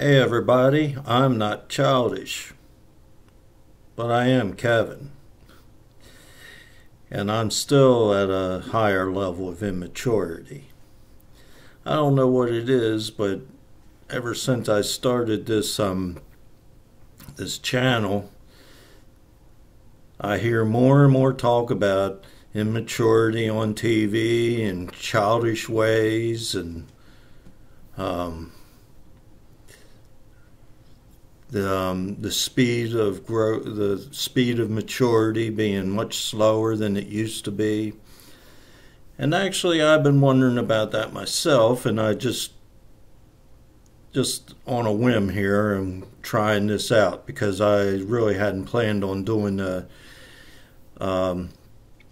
Hey everybody, I'm not childish, but I am Kevin, and I'm still at a higher level of immaturity. I don't know what it is, but ever since I started this channel, I hear more and more talk about immaturity on TV and childish ways and the speed of growth, the speed of maturity being much slower than it used to be. And actually, I've been wondering about that myself, and I just on a whim here, I'm trying this out because I really hadn't planned on doing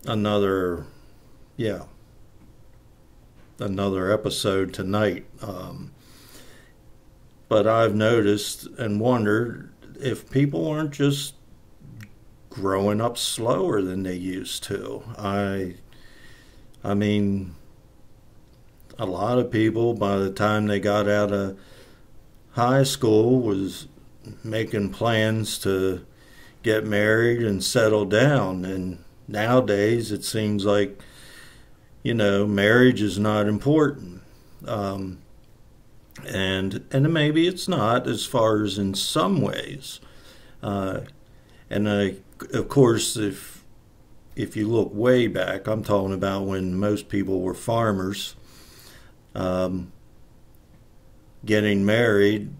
another episode tonight. But I've noticed and wondered if people aren't just growing up slower than they used to. I mean, a lot of people, by the time they got out of high school, was making plans to get married and settle down. And nowadays, it seems like, marriage is not important. And maybe it's not, as far as in some ways. Of course, if you look way back, I'm talking about when most people were farmers. Getting married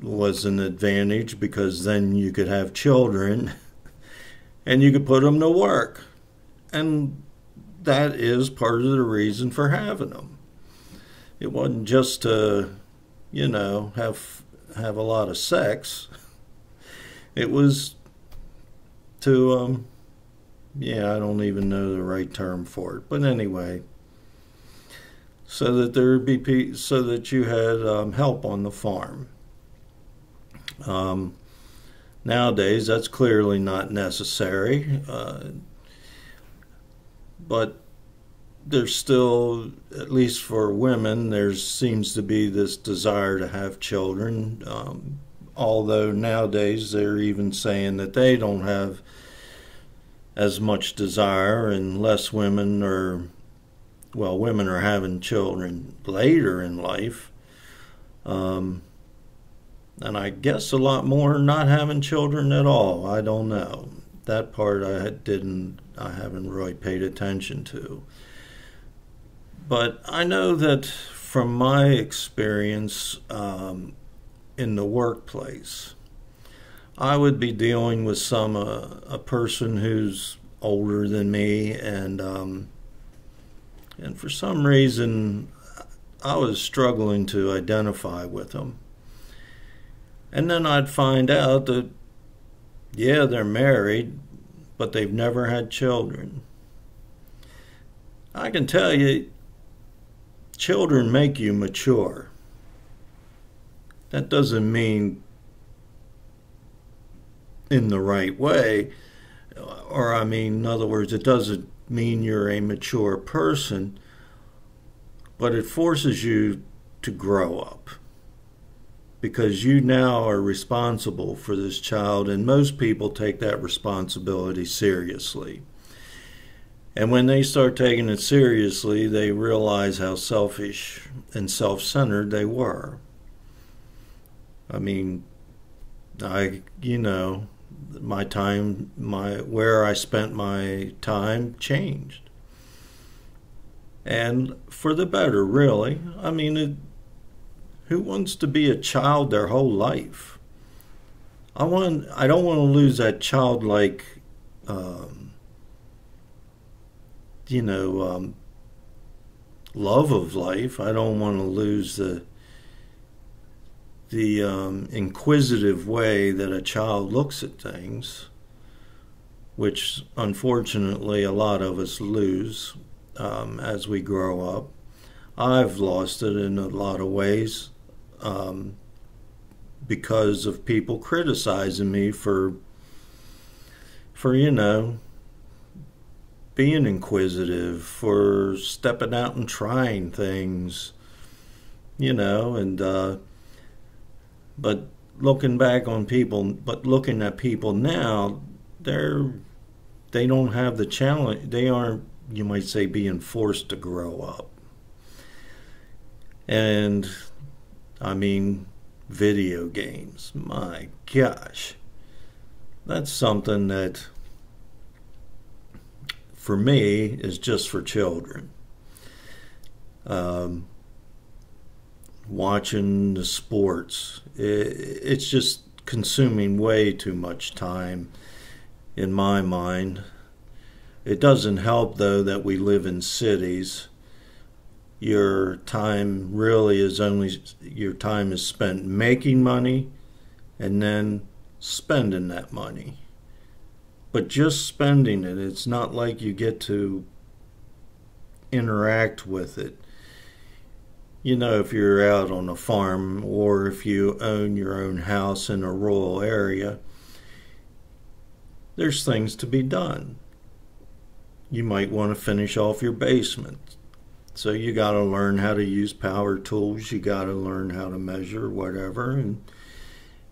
was an advantage because then you could have children and you could put them to work. And that is part of the reason for having them. It wasn't just to have a lot of sex. It was to, I don't even know the right term for it. But anyway, so that so that you had help on the farm. Nowadays, that's clearly not necessary. But there's still, at least for women, there seems to be this desire to have children, although nowadays they're even saying that they don't have as much desire, and less women women are having children later in life, and I guess a lot more not having children at all. I don't know. That part I haven't really paid attention to. But I know that from my experience in the workplace, I would be dealing with a person who's older than me, and for some reason I was struggling to identify with them. And then I'd find out that, they're married, but they've never had children. I can tell you, children make you mature. That doesn't mean in the right way, in other words, it doesn't mean you're a mature person, but it forces you to grow up, because you now are responsible for this child, and most people take that responsibility seriously. And when they start taking it seriously, they realize how selfish and self-centered they were. Where I spent my time changed. And for the better, really. Who wants to be a child their whole life? I don't want to lose that childlike love of life. I don't want to lose the inquisitive way that a child looks at things, which unfortunately a lot of us lose as we grow up. I've lost it in a lot of ways because of people criticizing me for being inquisitive, for stepping out and trying things, and But looking back on people, but looking at people now, they don't have the challenge. They aren't, you might say, being forced to grow up. And I mean, video games. My gosh, that's something that, for me, is just for children. Watching the sports, it's just consuming way too much time in my mind. It doesn't help, though, that we live in cities. Your time really is only, your time is spent making money and then spending that money. But just spending it, it's not like you get to interact with it. You know, if you're out on a farm or if you own your own house in a rural area, there's things to be done. You might want to finish off your basement. So you got to learn how to use power tools. You got to learn how to measure whatever.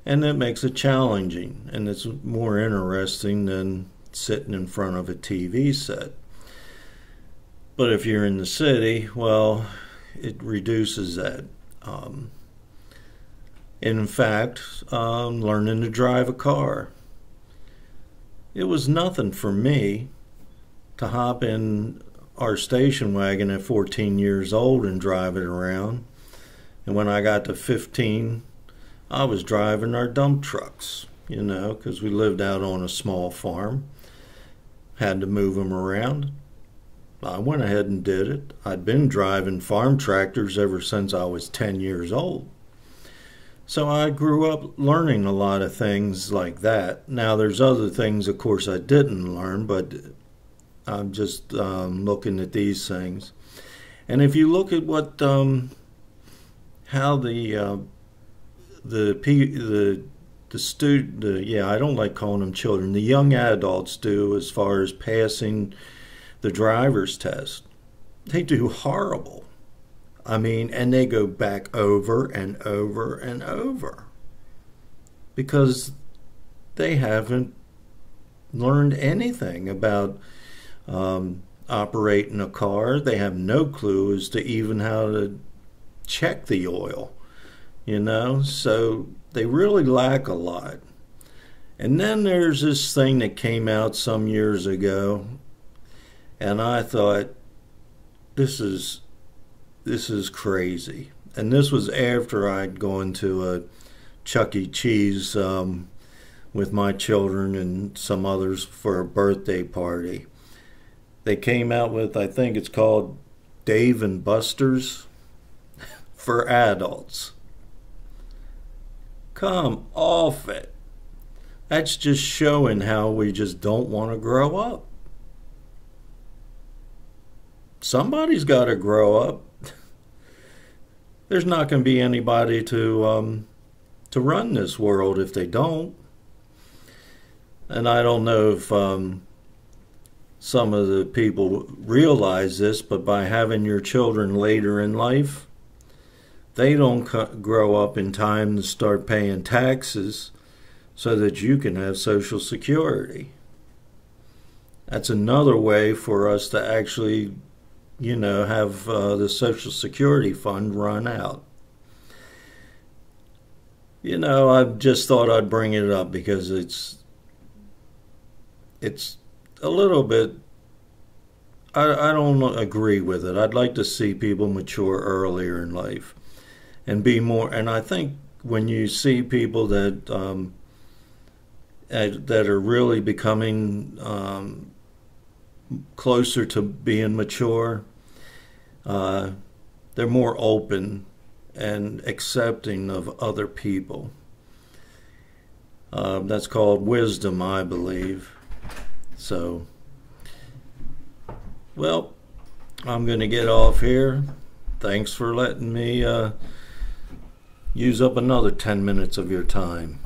And that makes it challenging. And it's more interesting than sitting in front of a TV set. But if you're in the city, well, it reduces that. In fact, learning to drive a car. It was nothing for me to hop in our station wagon at 14 years old and drive it around. And when I got to 15, I was driving our dump trucks, you know, because we lived out on a small farm. Had to move them around. I went ahead and did it. I'd been driving farm tractors ever since I was 10 years old. So I grew up learning a lot of things like that. Now there's other things, of course, I didn't learn, but I'm just looking at these things. And if you look at what, how the student, yeah, I don't like calling them children, the young adults do as far as passing the driver's test, they do horrible. I mean, and they go back over and over and over because they haven't learned anything about operating a car. They have no clue as to even how to check the oil, you know, so they really lack a lot. And then there's this thing that came out some years ago, and I thought, this is crazy. And this was after I'd gone to a Chuck E. Cheese with my children and some others for a birthday party. They came out with, I think it's called Dave and Buster's for adults. Come off it. That's just showing how we just don't want to grow up. Somebody's got to grow up. There's not going to be anybody to run this world if they don't. And I don't know if some of the people realize this, but by having your children later in life, they don't grow up in time to start paying taxes so that you can have Social Security. That's another way for us to actually, you know, have the Social Security fund run out. You know, I just thought I'd bring it up because it's a little bit, I don't agree with it. I'd like to see people mature earlier in life and be more, and I think when you see people that that are really becoming closer to being mature, they're more open and accepting of other people. That's called wisdom, I believe. So, well, I'm going to get off here. Thanks for letting me use up another 10 minutes of your time.